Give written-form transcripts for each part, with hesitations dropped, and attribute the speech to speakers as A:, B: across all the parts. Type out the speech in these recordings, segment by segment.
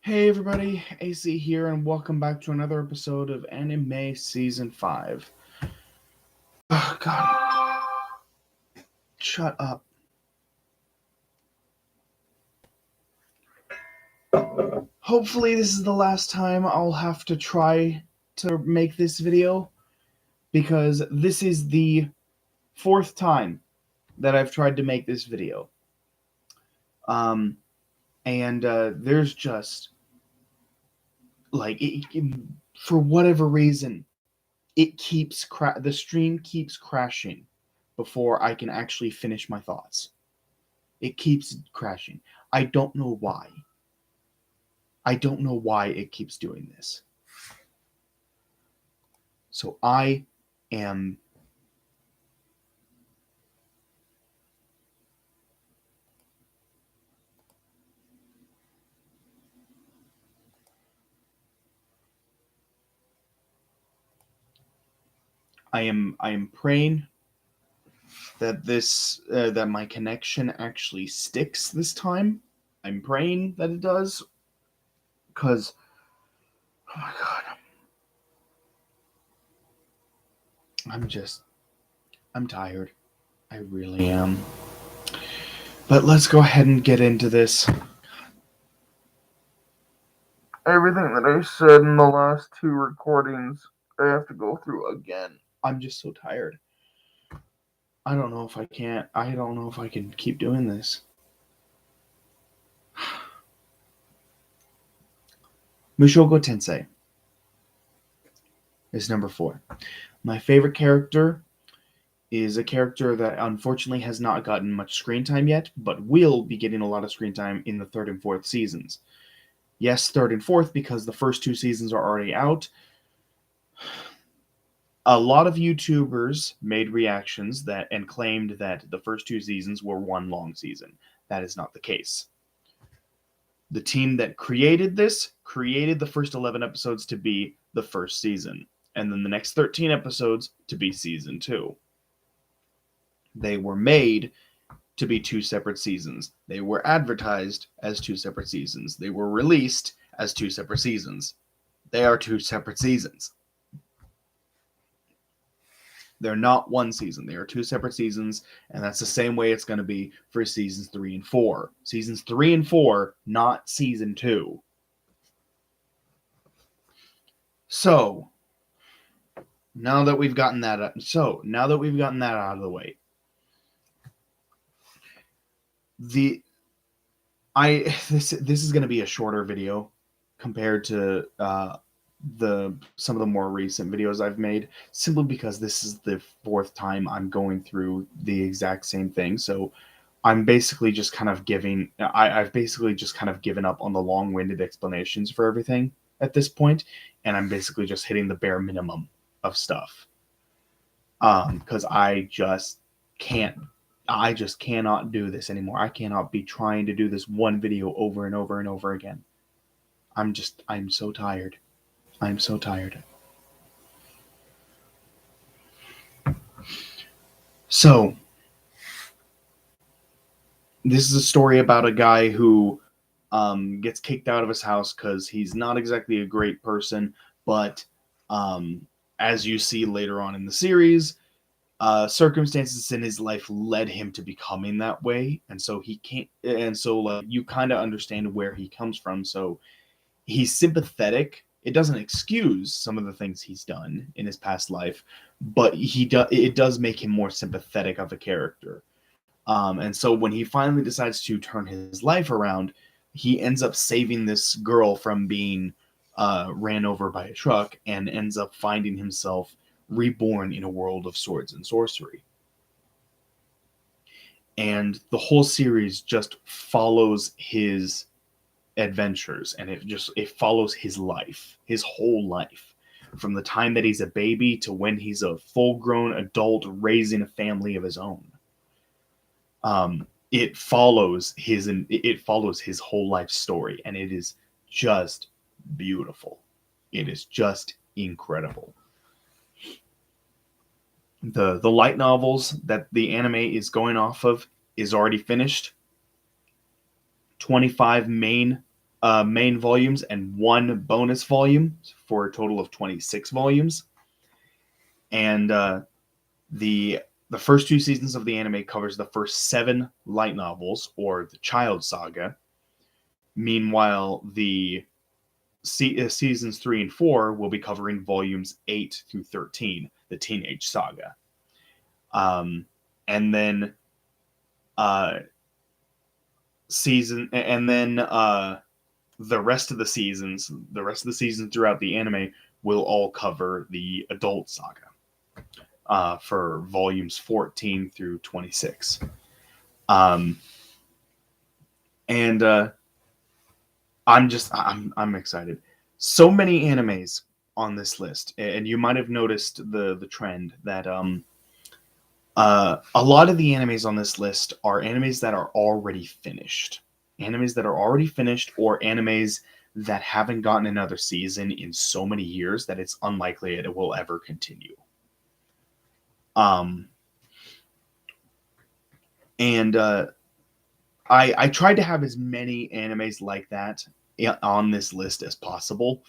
A: Hey everybody, AC here, and welcome back to another episode of Anime Season 5. Oh god, shut up. Hopefully this is the last time I'll have to try to make this video, because this is the fourth time that I've tried to make this video. Um, and there's just, for whatever reason, the stream keeps crashing before I can actually finish my thoughts. It keeps crashing. I don't know why. I don't know why it keeps doing this. So am I am praying that that my connection actually sticks this time. I'm praying that it does, because oh my god, I'm tired. I really am. But let's go ahead and get into this. Everything that I said in the last two recordings, I have to go through again. I'm just so tired. I don't know if I can keep doing this. Mushoku Tensei is number 4. My favorite character is a character that unfortunately has not gotten much screen time yet, but will be getting a lot of screen time in the 3rd and 4th seasons. Yes, 3rd and 4th, because the first 2 seasons are already out. A lot of YouTubers made reactions and claimed that the first 2 seasons were one long season. That is not the case. The team that created the first 11 episodes to be the first season, and then the next 13 episodes to be season 2. They were made to be 2 separate seasons. They were advertised as 2 separate seasons. They were released as 2 separate seasons. They are 2 separate seasons. They're not one season. They are 2 separate seasons, and that's the same way it's going to be for seasons 3 and 4. Seasons 3 and 4, not season 2. So, now that we've gotten that out of the way, this is going to be a shorter video compared to some of the more recent videos I've made, simply because this is the 4th time I'm going through the exact same thing. So I'm basically just kind of I've basically just kind of given up on the long-winded explanations for everything at this point, and I'm basically just hitting the bare minimum of stuff. Because I just cannot do this anymore. I cannot be trying to do this one video over and over and over again. I'm so tired. I'm so tired. So, this is a story about a guy who gets kicked out of his house because he's not exactly a great person, but as you see later on in the series, circumstances in his life led him to becoming that way, and so you kind of understand where he comes from. So he's sympathetic. It doesn't excuse some of the things he's done in his past life, but it does make him more sympathetic of a character. And so when he finally decides to turn his life around, he ends up saving this girl from being ran over by a truck, and ends up finding himself reborn in a world of swords and sorcery. And the whole series just follows his adventures, and it follows his life, his whole life, from the time that he's a baby to when he's a full-grown adult raising a family of his own. It follows his whole life story, and it is just beautiful. It is just incredible. The light novels that the anime is going off of is already finished. 25 main main volumes and 1 bonus volume for a total of 26 volumes. And the the first 2 seasons of the anime covers the first 7 light novels, or the Child Saga. Meanwhile, the seasons 3 and 4 will be covering volumes 8 through 13, the Teenage Saga. And then the rest of the seasons throughout the anime will all cover the Adult Saga for volumes 14 through 26. And I'm excited. So many animes on this list, and you might have noticed the trend that a lot of the animes on this list are animes that are already finished. Animes that are already finished, or animes that haven't gotten another season in so many years that it's unlikely it will ever continue. I tried to have as many animes like that on this list as possible,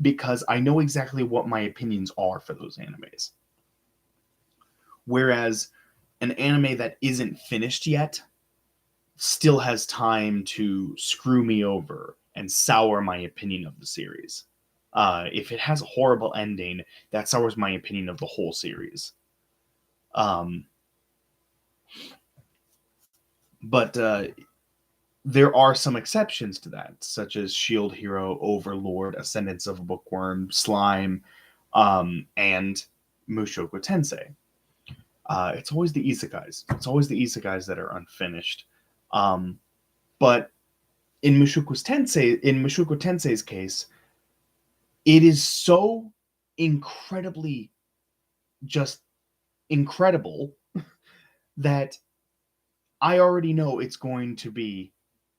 A: because I know exactly what my opinions are for those animes. Whereas an anime that isn't finished yet still has time to screw me over and sour my opinion of the series. If it has a horrible ending, that sours my opinion of the whole series. But there are some exceptions to that, such as Shield Hero, Overlord, Ascendance of a Bookworm, Slime, and Mushoku Tensei. It's always the isekais. It's always the isekais that are unfinished. But in Mushoku Tensei's case, it is so incredibly just incredible that I already know it's going to be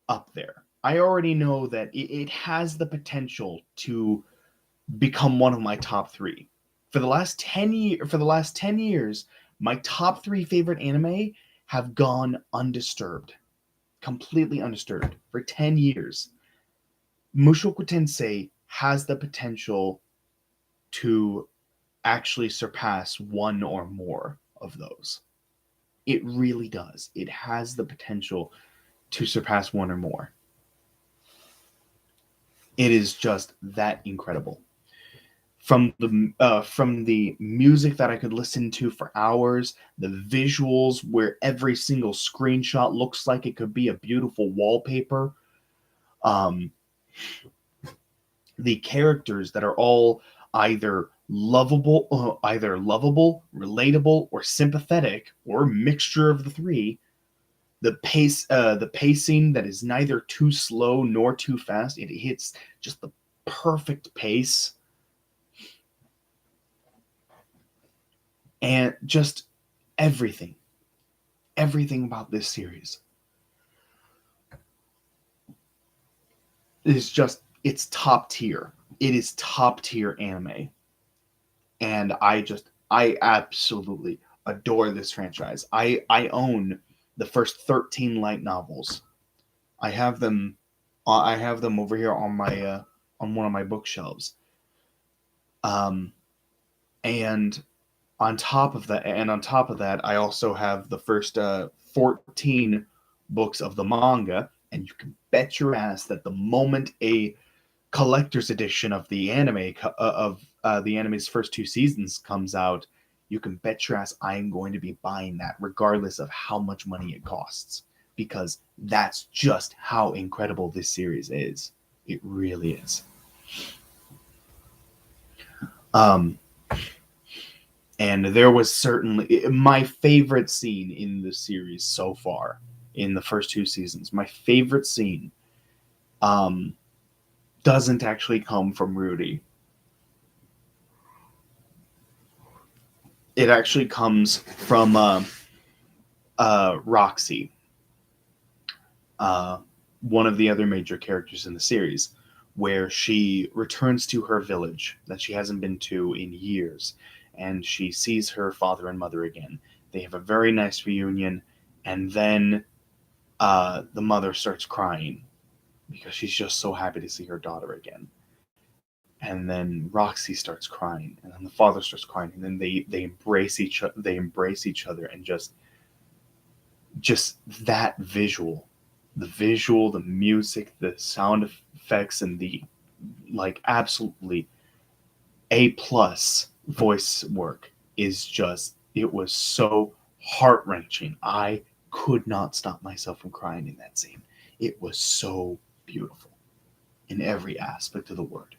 A: up there. I already know that it has the potential to become one of my top 3. For the last 10 years, my top 3 favorite anime have gone undisturbed. Completely undisturbed for 10 years. Mushoku Tensei has the potential to actually surpass one or more of those. It really does. It has the potential to surpass one or more. It is just that incredible. From the music that I could listen to for hours, the visuals where every single screenshot looks like it could be a beautiful wallpaper, the characters that are all either lovable, relatable, or sympathetic, or a mixture of the 3. The pacing that is neither too slow nor too fast. It hits just the perfect pace. And just everything about this series is just, it's top tier. It is top tier anime. And I absolutely adore this franchise. I own the first 13 light novels. I have them over here on my on one of my bookshelves. And on top of that, I also have the first 14 books of the manga, and you can bet your ass that the moment a collector's edition of the anime the anime's first 2 seasons comes out, you can bet your ass I am going to be buying that regardless of how much money it costs, because that's just how incredible this series is. It really is. And there was certainly my favorite scene in the series so far, in the first 2 seasons. My favorite scene doesn't actually come from Rudy. It actually comes from Roxy, one of the other major characters in the series, where she returns to her village that she hasn't been to in years, and she sees her father and mother again. They have a very nice reunion, and then the mother starts crying. because she's just so happy to see her daughter again. And then Roxy starts crying, and then the father starts crying, and then they embrace each other. They embrace each other, and just that visual, the music, the sound effects, and the like absolutely A+ voice work is just, it was so heart wrenching. I could not stop myself from crying in that scene. It was so beautiful in every aspect of the word.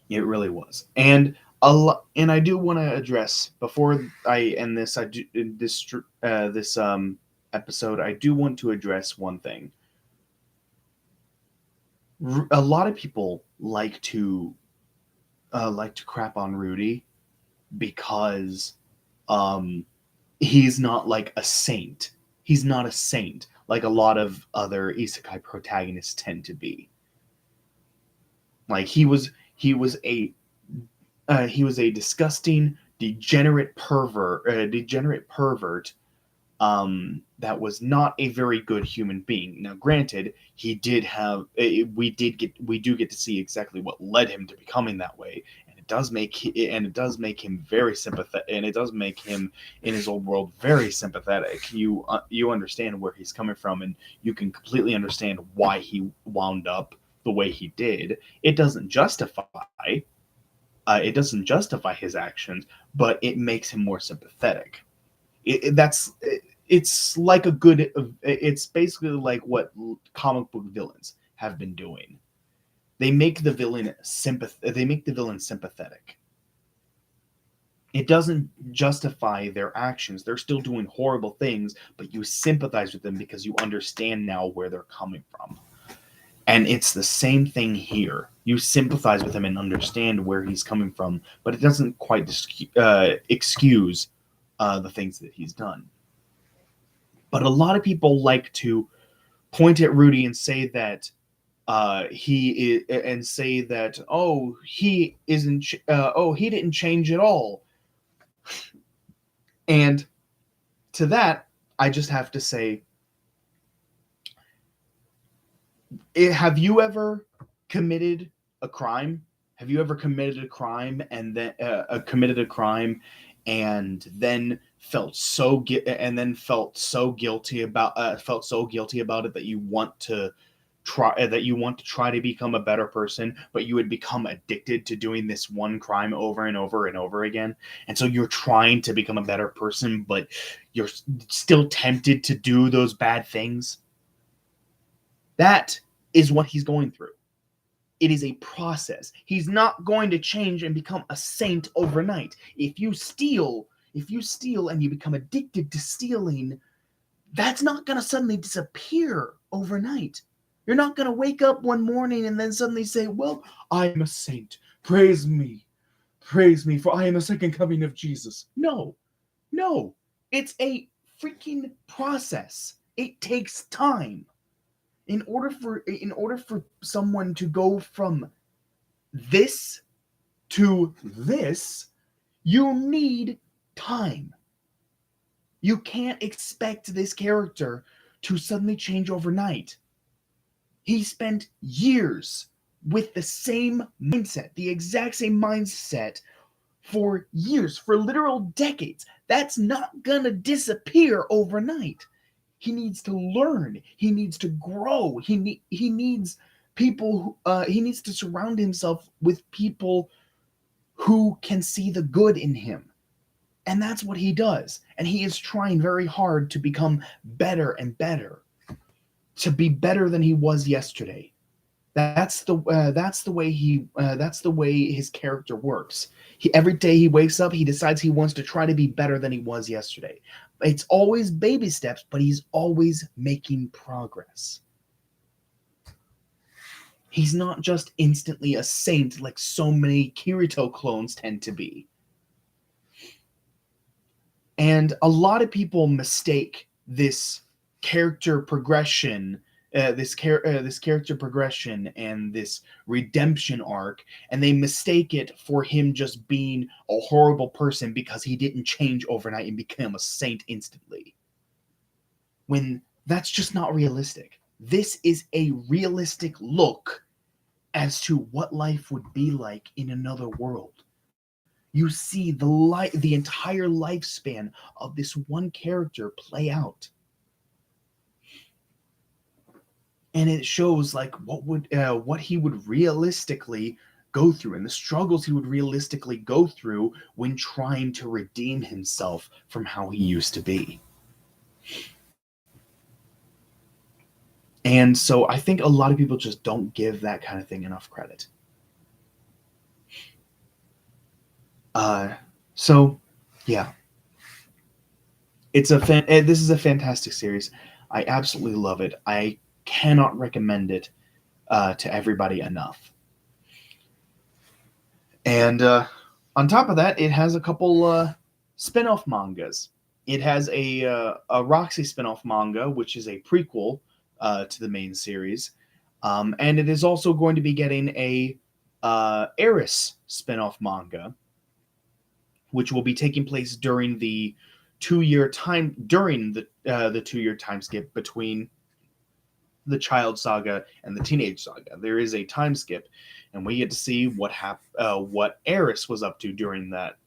A: It really was. And and I do want to address, before I end this, I do this episode, I do want to address one thing. A lot of people like to crap on Rudy because um he's not like a saint. He's not a saint like a lot of other isekai protagonists tend to be. Like he was a disgusting, degenerate pervert, that was not a very good human being. Now, granted, he did have we do get to see exactly what led him to becoming that way, and it does make him very sympathetic, and it does make him in his old world very sympathetic. You understand where he's coming from, and you can completely understand why he wound up the way he did. It doesn't justify his actions, but it makes him more sympathetic. It's like a good. It's basically like what comic book villains have been doing. They make the villain sympathetic. It doesn't justify their actions. They're still doing horrible things, but you sympathize with them because you understand now where they're coming from. And it's the same thing here. You sympathize with him and understand where he's coming from, but it doesn't quite excuse the things that he's done. But a lot of people like to point at Rudy and say that he isn't he didn't change at all. And to that, I just have to say, have you ever committed a crime? Have you ever committed a crime and then felt so guilty about it that you want to try to become a better person, but you would become addicted to doing this one crime over and over and over again, and so you're trying to become a better person, but you're still tempted to do those bad things? That is what he's going through. It is a process. He's not going to change and become a saint overnight. If you steal and you become addicted to stealing, that's not going to suddenly disappear overnight. You're not going to wake up one morning and then suddenly say, well, I am a saint. Praise me, for I am the second coming of Jesus. No. It's a freaking process. It takes time. In order for someone to go from this to this, you need time. You can't expect this character to suddenly change overnight. He spent years with the same mindset, the exact same mindset, for years, for literal decades. That's not gonna disappear overnight. He needs to learn. He needs to grow. He needs people. He needs to surround himself with people who can see the good in him, and that's what he does. And he is trying very hard to become better and better, to be better than he was yesterday. That's the way his character works. Every day he wakes up, he decides he wants to try to be better than he was yesterday. It's always baby steps, but he's always making progress. He's not just instantly a saint like so many Kirito clones tend to be. And a lot of people mistake this character progression this character progression and this redemption arc, and they mistake it for him just being a horrible person because he didn't change overnight and become a saint instantly, when that's just not realistic. this is a realistic look as to what life would be like in another world. You see the entire lifespan of this one character play out. And it shows like what he would realistically go through and the struggles he would realistically go through when trying to redeem himself from how he used to be. And so I think a lot of people just don't give that kind of thing enough credit. So yeah, this is a fantastic series. I absolutely love it. I cannot recommend it to everybody enough. And on top of that, it has a couple spin-off mangas. It has a Roxy spin-off manga, which is a prequel to the main series. And it is also going to be getting a Eris spin-off manga, which will be taking place during the 2-year time the 2-year time skip between the child saga and the teenage saga. There is a time skip, and we get to see what Eris was up to during that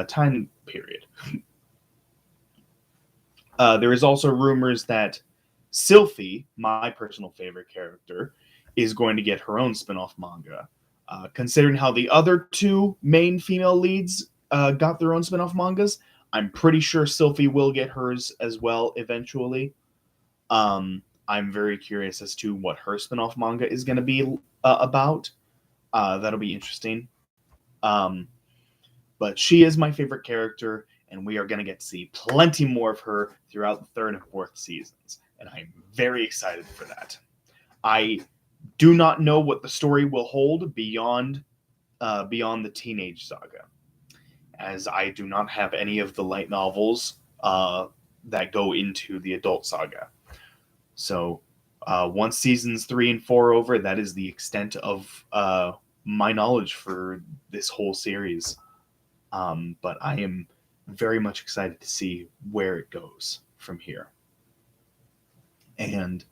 A: time period. There is also rumors that Sylphie, my personal favorite character, is going to get her own spin-off manga. Considering how the other two main female leads got their own spin-off mangas, I'm pretty sure Sylphie will get hers as well eventually. I'm very curious as to what her spin-off manga is going to be about. That'll be interesting. But she is my favorite character, and we are going to get to see plenty more of her throughout the 3rd and 4th seasons. And I'm very excited for that. I do not know what the story will hold beyond the teenage saga, as I do not have any of the light novels that go into the adult saga. So once seasons 3 and 4 are over, that is the extent of my knowledge for this whole series. But I am very much excited to see where it goes from here. And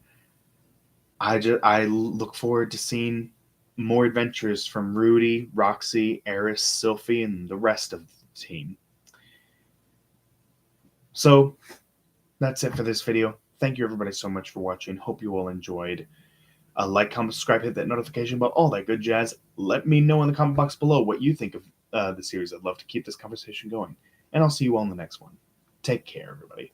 A: I look forward to seeing more adventures from Rudy, Roxy, Eris, Sylphie, and the rest of the team. So that's it for this video. Thank you everybody so much for watching. Hope you all enjoyed. Like, comment, subscribe, hit that notification bell, all that good jazz. Let me know in the comment box below what you think of the series. I'd love to keep this conversation going. And I'll see you all in the next one. Take care, everybody.